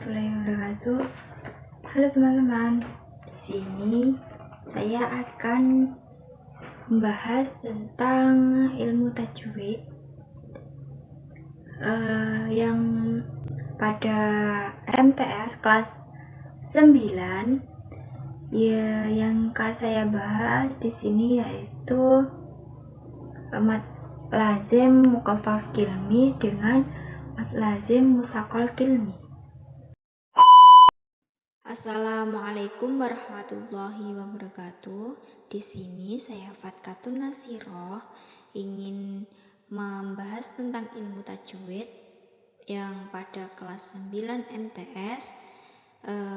warahmatullahi wabarakatuh. Halo teman-teman, di sini saya akan membahas tentang ilmu tajwid yang pada MTS kelas 9 ya, yang saya bahas di sini yaitu mad lazim mukhaffaf kilmi dengan mad lazim musaqqal kilmi. Assalamualaikum warahmatullahi wabarakatuh. Di sini saya Fatkatun Nasiroh ingin membahas tentang ilmu tajwid yang pada kelas 9 MTS.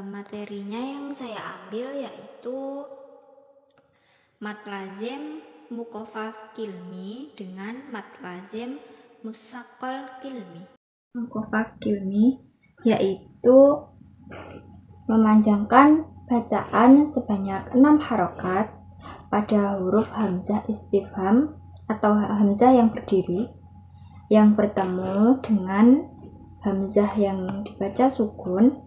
Materinya yang saya ambil yaitu mad lazim mukhaffaf kilmi dengan mad lazim musaqqal kilmi. Mukhaffaf kilmi yaitu memanjangkan bacaan sebanyak 6 harokat pada huruf hamzah istifham atau hamzah yang berdiri yang bertemu dengan hamzah yang dibaca sukun,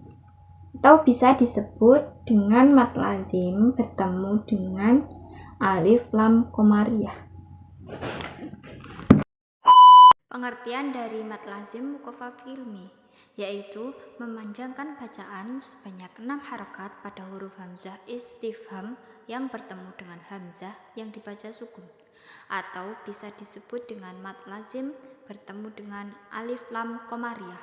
atau bisa disebut dengan mad lazim bertemu dengan alif lam qamariyah. Pengertian dari mad lazim mukhaffaf kilmi yaitu memanjangkan bacaan sebanyak 6 harokat pada huruf hamzah istifham yang bertemu dengan hamzah yang dibaca sukun, atau bisa disebut dengan mad lazim bertemu dengan alif lam qamariyah.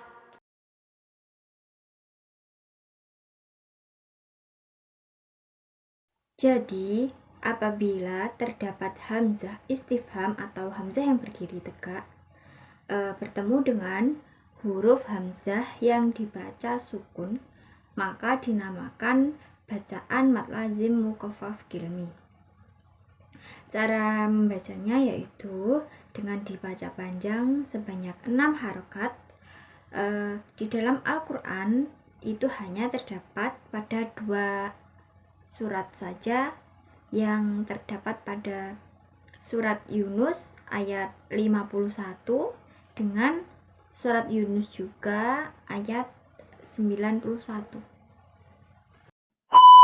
Jadi, apabila terdapat hamzah istifham atau hamzah yang berdiri tegak bertemu dengan huruf hamzah yang dibaca sukun, maka dinamakan bacaan mad lazim mukhaffaf kilmi. Cara membacanya yaitu dengan dibaca panjang sebanyak 6 harokat. Di dalam Al-Quran itu hanya terdapat pada 2 surat saja, yang terdapat pada surat Yunus ayat 51 dengan surat Yunus juga ayat 91.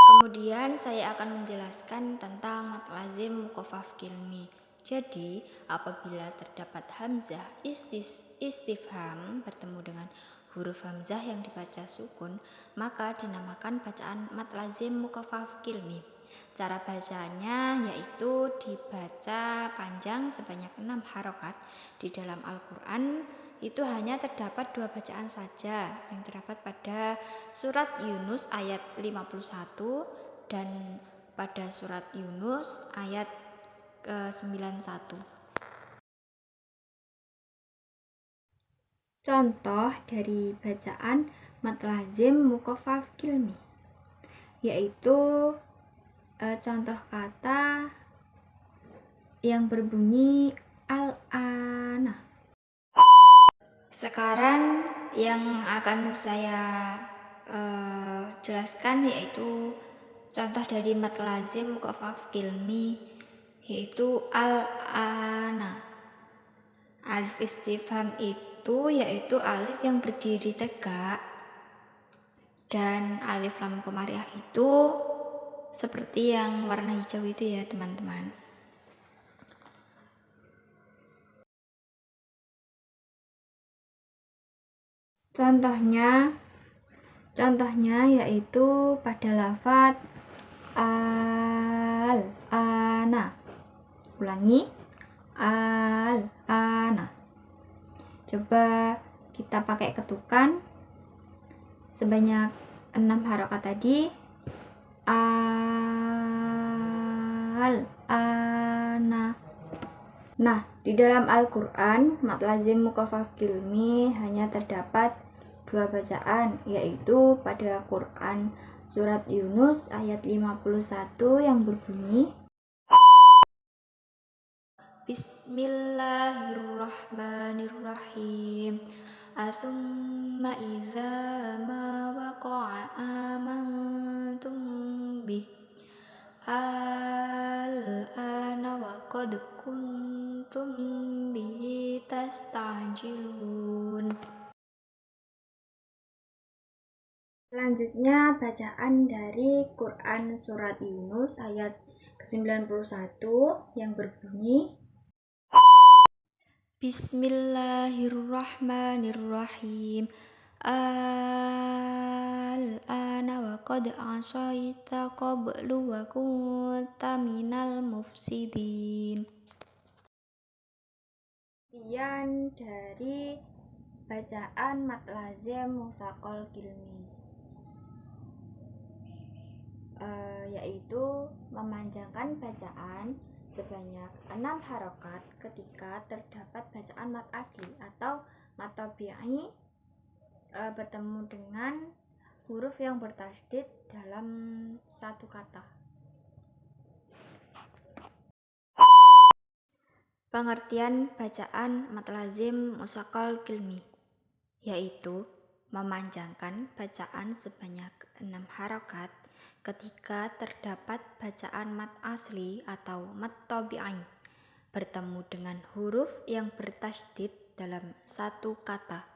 Kemudian saya akan menjelaskan tentang mad lazim mukhaffaf kilmi. Jadi, apabila terdapat hamzah istifham bertemu dengan huruf hamzah yang dibaca sukun, maka dinamakan bacaan mad lazim mukhaffaf kilmi. Cara bacanya yaitu dibaca panjang sebanyak 6 harokat. Di dalam Al-Quran itu hanya terdapat 2 bacaan saja yang terdapat pada surat Yunus ayat 51 dan pada surat Yunus ayat 91. Contoh dari bacaan mad lazim mukhaffaf kilmi yaitu contoh kata yang berbunyi al-ana. Sekarang yang akan saya jelaskan yaitu contoh dari mad lazim mukhaffaf kilmi yaitu al-ana. Alif istifham itu yaitu alif yang berdiri tegak, dan alif lam qamariyah itu seperti yang warna hijau itu ya teman-teman. Contohnya yaitu pada lafaz al-ana. Ulangi, al-ana. Coba kita pakai ketukan sebanyak 6 harokat tadi. Al-ana. Nah, di dalam Al-Quran mad lazim mukhaffaf kilmi hanya terdapat 2 bacaan, yaitu pada Quran surat Yunus ayat 51 yang berbunyi Bismillahirrahmanirrahim. Asumma idza ma waqa'a amantum bih al-ana wa qad kuntum bihi tastajilun. Selanjutnya bacaan dari Quran Surat Yunus ayat ke-91 yang berbunyi Bismillahirrahmanirrahim. Al-ana wa qad asaita qablu wa kunta minal mufsidin. Kemudian dari bacaan mat lazim musaqal kilmi, yaitu memanjangkan bacaan sebanyak 6 harokat ketika terdapat bacaan mat asli atau mat tabi'i bertemu dengan huruf yang bertasydid dalam satu kata. Pengertian bacaan mat lazim musaqal kilmi, yaitu memanjangkan bacaan sebanyak 6 harokat ketika terdapat bacaan mat asli atau mat tabi'i bertemu dengan huruf yang bertasydid dalam satu kata.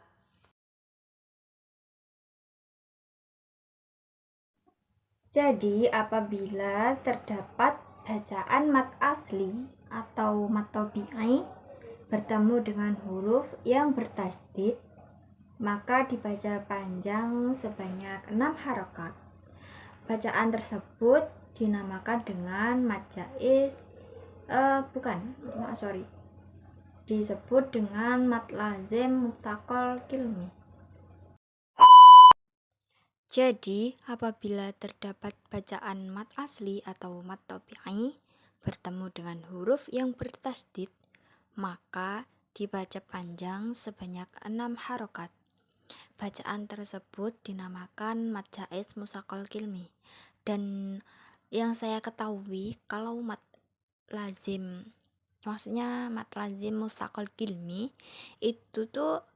Jadi apabila terdapat bacaan mat asli atau mat tabi'i bertemu dengan huruf yang bertasydid, maka dibaca panjang sebanyak 6 harokat. Bacaan tersebut dinamakan dengan mat jaiz, disebut dengan mat lazim musaqal kilmi. Jadi, apabila terdapat bacaan mat asli atau mat tabi'i bertemu dengan huruf yang bertasydid, maka dibaca panjang sebanyak 6 harokat. Bacaan tersebut dinamakan mat jaiz musaqal kilmi. Dan yang saya ketahui, kalau mat lazim musaqal kilmi itu tuh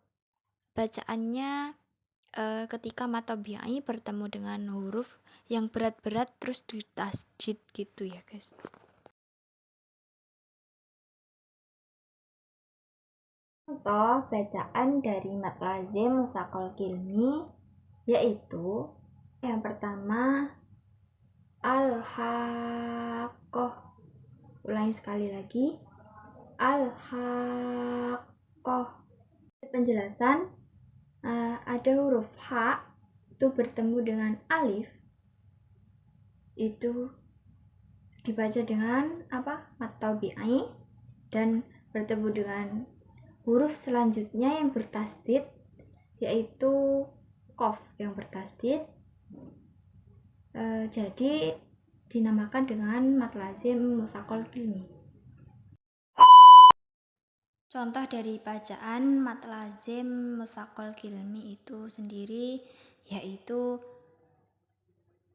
bacaannya ketika mat tabi'i bertemu dengan huruf yang berat-berat terus ditasydid gitu ya guys. Contoh bacaan dari mat lazim musaqal kilmi yaitu yang pertama al-haqqah. Ulangi sekali lagi, al-haqqah. Penjelasan, ada huruf ha itu bertemu dengan alif, itu dibaca dengan mat tabi'i, dan bertemu dengan huruf selanjutnya yang bertasydid yaitu qaf yang bertasydid, jadi dinamakan dengan mat lazim musaqal kilmi. Contoh dari bacaan mat lazim musaqal kilmi itu sendiri yaitu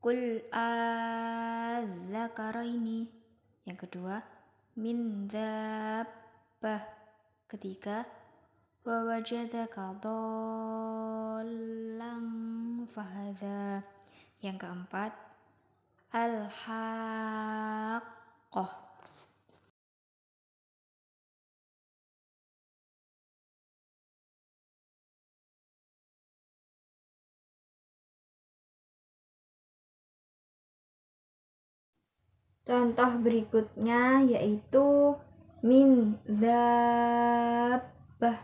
Qul adzakaraini. Yang kedua, min dabbah. Ketiga, wa wajadaka dhallan fahadha. Yang keempat, al-haqqah. Contoh berikutnya yaitu min dabbah.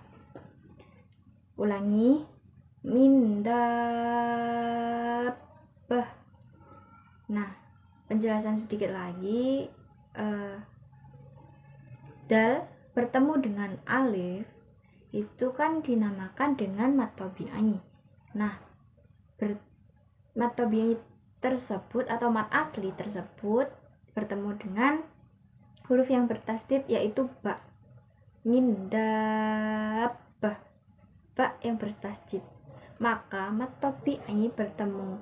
Ulangi, min dabbah. Nah, penjelasan sedikit lagi, dal bertemu dengan alif itu kan dinamakan dengan mat tabi'i. Nah, mat tabi'i tersebut atau mat asli tersebut bertemu dengan huruf yang bertasydid yaitu ba. Min dabbah, ba yang bertasydid. Maka mat tabi'i bertemu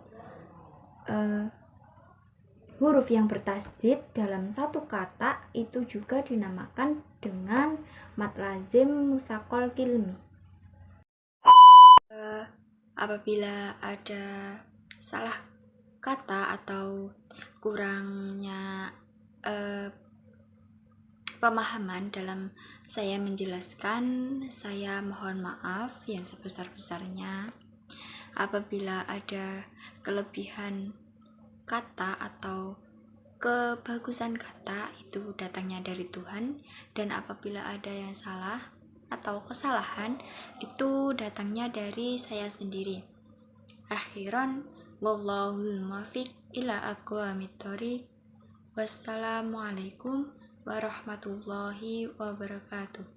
huruf yang bertasydid dalam satu kata itu juga dinamakan dengan mat lazim musaqal kilmi. Apabila ada salah kata atau kurangnya pemahaman dalam saya menjelaskan, saya mohon maaf yang sebesar-besarnya. Apabila ada kelebihan kata atau kebagusan kata, itu datangnya dari Tuhan, dan apabila ada yang salah atau kesalahan, itu datangnya dari saya sendiri. Akhiran, wallahul muwaffiq ila aqwamit thoriq. Wassalamualaikum warahmatullahi wabarakatuh.